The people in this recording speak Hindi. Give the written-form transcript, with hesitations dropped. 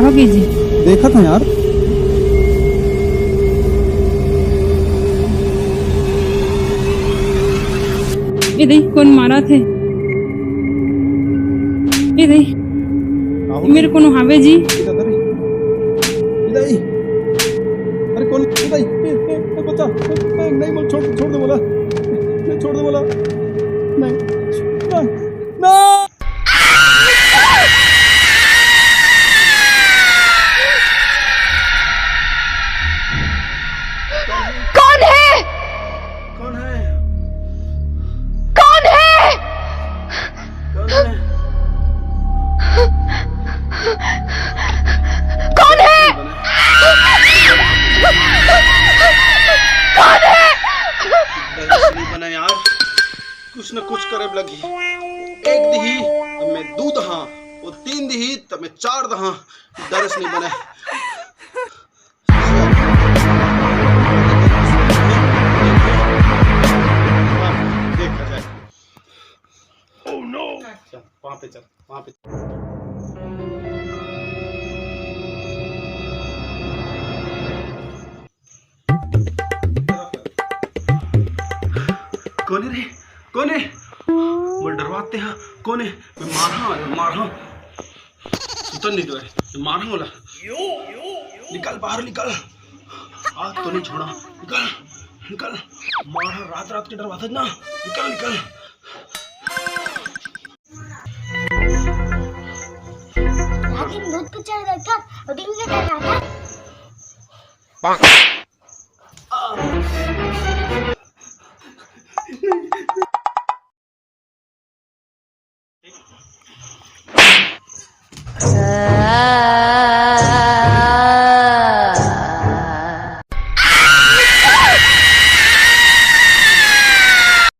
कहा कीजिए। देखा था यार। ये देख कौन मारा थे। ये देख राहुल मेरे को हावे जी। इधर इधर अरे कौन इधर बच्चा नहीं बोल छोड़ छोड़ दे बोला नहीं छोड़ दे बोला नहीं ना ना कौन है? कौन है कौन है? कौन है कौन है? कौन है? नहीं बना यार कुछ न कुछ करे लगी एक दही अब मैं दू दहा वो तीन दही तब मैं चार दहा दरस नहीं बने देखा जाए ओह नो चल वहां पे कौन है रे कौन है वो डरवाते हैं कौन है मैं मार रहा सुतन नहीं दो मार बोला निकल बाहर निकल आज तो नहीं छोड़ा निकल निकल मार रात रात के डरवाते ना निकल निकल दूध पिक्चर देखकर दिन के टाइम आता